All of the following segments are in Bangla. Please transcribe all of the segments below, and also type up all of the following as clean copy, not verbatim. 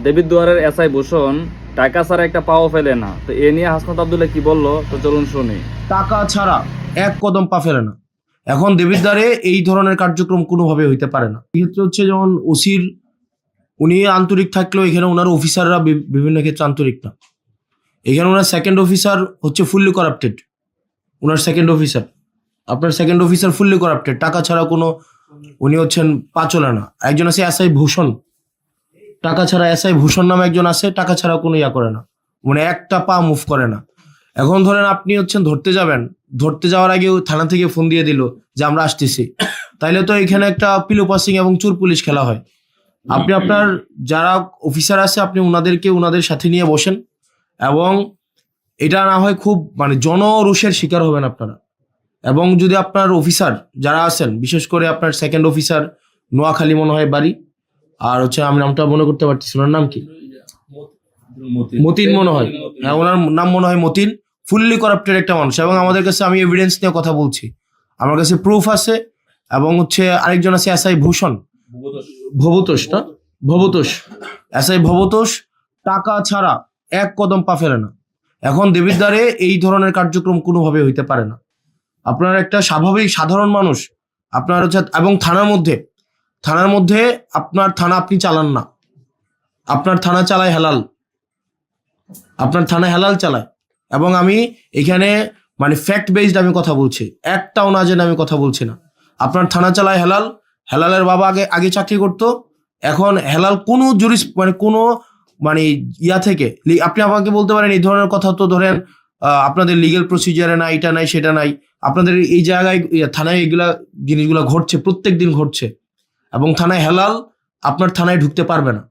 দেবিদ্বারের এসআই ভূষণ টাকা ছাড়া একটা পাও ফেলে না, তো এ নিয়ে হাসনাত আব্দুল্লাহ কি বললো, তো চলুন শুনি। টাকা ছাড়া এক কদম পা ফেলে না। এখন দেবিদ্বারে এই ধরনের কার্যক্রম কোনোভাবে হইতে পারে না। এক্ষেত্রে হচ্ছে যেমন ওসির উনি আন্তরিক থাকলেও এখানে ওনার অফিসাররা বিভিন্ন ক্ষেত্রে আন্তরিক না। এখানে ওনার সেকেন্ড অফিসার হচ্ছে ফুললি করাপ্টেড। ওনার সেকেন্ড অফিসার, আপনার সেকেন্ড অফিসার ফুললি করাপ্টেড। টাকা ছাড়া কোনো, উনি হচ্ছেন পা চলে না। একজন আছে এসআই ভূষণ, টাকা ছাড়া এসআই ভূষণ নামে একজন আছে, টাকা ছাড়া কোনো ইয়া করে না, মানে একটা পা মুভ করে না। এখন ধরেন আপনি হচ্ছেন ধরতে যাবেন, ধরতে যাওয়ার আগে থানা থেকে ফোন দিয়ে দিল যে আমরা আসতেছি, তাইলে তো এখানে একটা পিলো পাসিং এবং চোর পুলিশ খেলা হয়। আপনি আপনার যারা অফিসার আছে আপনি ওনাদেরকে ওনাদের সাথে নিয়ে বসেন, এবং এটা না হয় খুব মানে জনরোষের শিকার হবেন আপনারা। এবং যদি আপনার অফিসার যারা আছেন, বিশেষ করে আপনার সেকেন্ড অফিসার নোয়াখালী মনে হয় বাড়ি, আর হচ্ছে আমি নামটা মনে করতে পারতেছি, ওনার নাম কি, মতিন মনে হয়, হ্যাঁ ওনার নাম মনে হয় মতিন। ফুললি করাপ্টেড একটা মানুষ, এবং আমাদের কাছে, আমি এভিডেন্স নিয়ে কথা বলছি, আমার কাছে প্রুফ আছে। এবং হচ্ছে আরেকজন আছে এসআই ভূষণ, ভবতোষ না, ভবতোষ, এসআই ভবতোষ টাকা ছাড়া এক কদম পা ফেলে না। এখন দেবিদ্বারে এই ধরনের কার্যক্রম কোনোভাবে হইতে পারে না। আপনার একটা স্বাভাবিক সাধারণ মানুষ আপনার হচ্ছে, এবং থানার মধ্যে আপনার থানা আপনি চালান না, আপনার থানা চালায় হেলাল, আপনার থানা হেলাল চালায়। এবং আমি এখানে মানে ফ্যাক্ট বেসড আমি কথা বলছি, একটাও না জেনে আমি কথা বলছি না। আপনার থানা চালায় হেলাল, হেলালের বাবা আগে চাকরি করতো। এখন হেলাল কোনো কোনো মানে ইয়া থেকে আপনি আমাকে বলতে পারেন এই ধরনের কথা, তো ধরেন আপনাদের লিগেল প্রসিজারে না, এটা নাই সেটা নাই, আপনাদের এই জায়গায় থানায় এগুলা জিনিসগুলো ঘটছে, প্রত্যেক দিন ঘটছে। এবং থানায় হেলাল আপনার থানায় ঢুকতে পারবে না।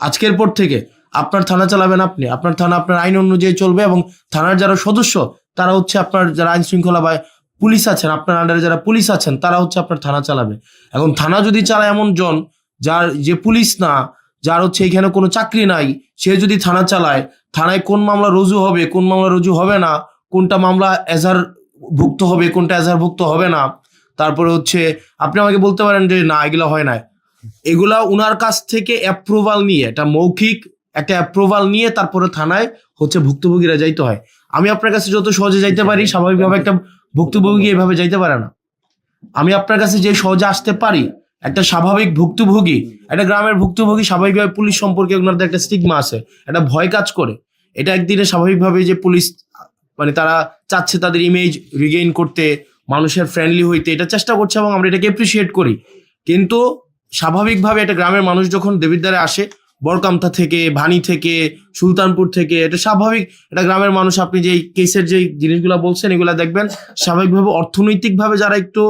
আজকের পর থেকে আপনার থানা চালাবেন আপনি, আপনার থানা আপনার আইন অনুযায়ী চলবে, এবং থানার যারা সদস্য তারা হচ্ছে আপনার যারা আইন শৃঙ্খলা বা পুলিশ আছেন, আপনার আন্ডারে যারা পুলিশ আছেন তারা হচ্ছে আপনার থানা চালাবে। এখন থানা যদি চালায় এমন জন যে পুলিশ না, যার হচ্ছে এখানে কোনো চাকরি নাই, সে যদি থানা চালায়, থানায় কোন মামলা রুজু হবে, কোন মামলা রুজু হবে না, কোনটা মামলা এজাহার ভুক্ত হবে, কোনটা এজাহার ভুক্ত হবে না, তারপরে হচ্ছে আপনি আমাকে বলতে পারেন যে না এগুলা হয় না, এগুলা উনার কাছ থেকে অ্যাপ্রুভাল নিয়ে, এটা মৌখিক একটা অ্যাপ্রুভাল নিয়ে তারপরে থানায় হচ্ছে ভুক্তভোগীরা যাইতে হয়। আমি আপনার কাছে যত সহজে যাইতে পারি, স্বাভাবিকভাবে একটা ভুক্তভোগী এভাবে যাইতে পারে না। আমি আপনার কাছে যে সহজে আসতে পারি, একটা স্বাভাবিক ভুক্তভোগী, একটা গ্রামের ভুক্তভোগী স্বাভাবিকভাবে পুলিশ সম্পর্কে ওনাদের একটা স্টিগমা আছে, একটা ভয় কাজ করে। এটা একদিনে স্বাভাবিকভাবে যে পুলিশ মানে তারা চাচ্ছে তাদের ইমেজ রিগেইন করতে, মানুষের ফ্রেন্ডলি হইতে, এটা চেষ্টা করছে, এবং আমরা এটাকে অ্যাপ্রিসিয়েট করি। কিন্তু স্বাভাবিকভাবে একটা গ্রামের মানুষ যখন দেবিদ্বারে আসে, বরকামথা থেকে, ভানি থেকে, সুলতানপুর থেকে, এটা স্বাভাবিক একটা গ্রামের মানুষ, আপনি যে কেসের যে জিনিসগুলো বলছেন এগুলা দেখবেন, স্বাভাবিকভাবে অর্থনৈতিকভাবে যারা একটু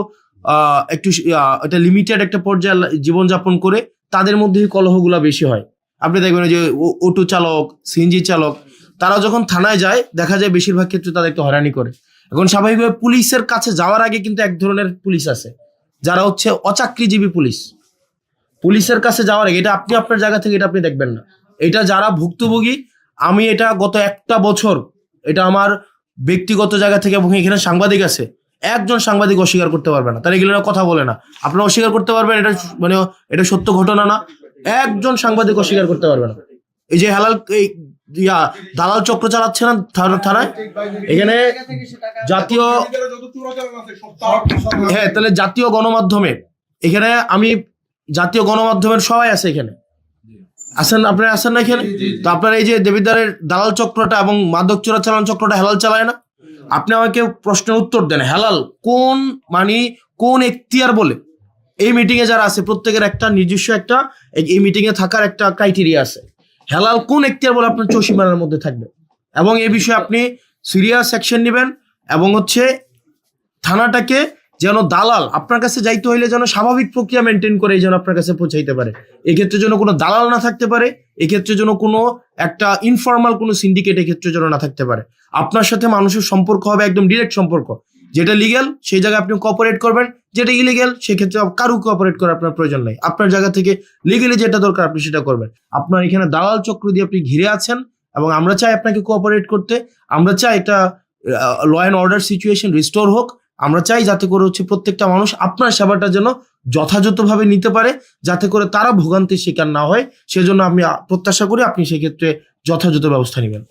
একটা লিমিটেড একটা পর্যায়ে জীবনযাপন করে, তাদের মধ্যেই কলহগুলা বেশি হয়। আপনি দেখবেন যে অটো চালক, সিএনজি চালক, তারা যখন থানায় যায় দেখা যায় বেশিরভাগ ক্ষেত্রে তাদেরকে হয়রানি করে। এখন স্বাভাবিকভাবে পুলিশের কাছে যাওয়ার আগে কিন্তু এক ধরনের পুলিশ আছে যারা হচ্ছে অচাকরিজীবী পুলিশ। পুলিশের কাছে যাওয়ার আগে, এটা আপনি আপনার জায়গা থেকে এটা আপনি দেখবেন না, এটা যারা ভুক্তভোগী, আমি এটা গত একটা বছর, এটা আমার ব্যক্তিগত জায়গা থেকে, এবং এখানে সাংবাদিক আছে, একজন সাংবাদিক অস্বীকার করতে পারবে না, তারা এগুলো কথা বলে না, আপনারা অস্বীকার করতে পারবেন, এটা মানে এটা সত্য ঘটনা না, একজন সাংবাদিক অস্বীকার করতে পারবে না। এই যে হেলাল এই দালাল চক্র চালাচ্ছে না থানায়, এখানে জাতীয়, হ্যাঁ তাহলে জাতীয় গণমাধ্যমে, এখানে আমি জাতীয় গণমাধ্যমের সবাই আছে এখানে, আছেন আপনারা, আছেন না এখানে? তো আপনার এই যে দেবিদ্বারের দালাল চক্রটা এবং মাদক চোরাচালান চক্রটা হেলাল চালায় না? আপনি আমাকে প্রশ্নের উত্তর দেন, হেলাল কোন মানে কোন এখতিয়ার বলে? এই মিটিং এ যারা আছে প্রত্যেকের একটা নিজস্ব একটা এই মিটিং এ থাকার একটা ক্রাইটেরিয়া আছে। হেলাল কোন এখতিয়ার বলে আপনার চৌসীমানার মধ্যে থাকবে, এবং এই বিষয়ে আপনি সিরিয়াস অ্যাকশন নেবেন, এবং হচ্ছে থানাটাকে যেন দালাল আপনার কাছে যাইতে হইলে যেন স্বাভাবিক প্রক্রিয়া মেনটেন করে যেন আপনার কাছে পৌঁছাইতে পারে। এক্ষেত্রে যেন কোনো দালাল না থাকতে পারে, এক্ষেত্রে যেন কোনো একটা ইনফর্মাল কোনো সিন্ডিকেট এক্ষেত্রে যেন না থাকতে পারে। আপনার সাথে মানুষের সম্পর্ক হবে একদম ডিরেক্ট সম্পর্ক, যেটা লিগ্যাল সেই জায়গায় আপনি কোঅপারেট করবেন, যেটা ইলিগ্যাল সেক্ষেত্রে কারো কোঅপারেট করার আপনার প্রয়োজন নাই। আপনার জায়গা থেকে লিগ্যালি যেটা দরকার আপনি সেটা করবেন। আপনার এখানে দালাল চক্র দিয়ে আপনি ঘিরে আছেন, এবং আমরা চাই আপনাকে কোঅপারেট করতে, আমরা চাই এটা law and order situation restore হোক, আমরা চাই যাতে করে হচ্ছে প্রত্যেকটা মানুষ আপনার সেবাটা যেন যথাযথভাবে নিতে পারে, যাতে করে তারা ভোগান্তির শিকার না হয়। সেজন্য আমি প্রত্যাশা করি আপনি সেক্ষেত্রে যথাযথ ব্যবস্থা নেবেন।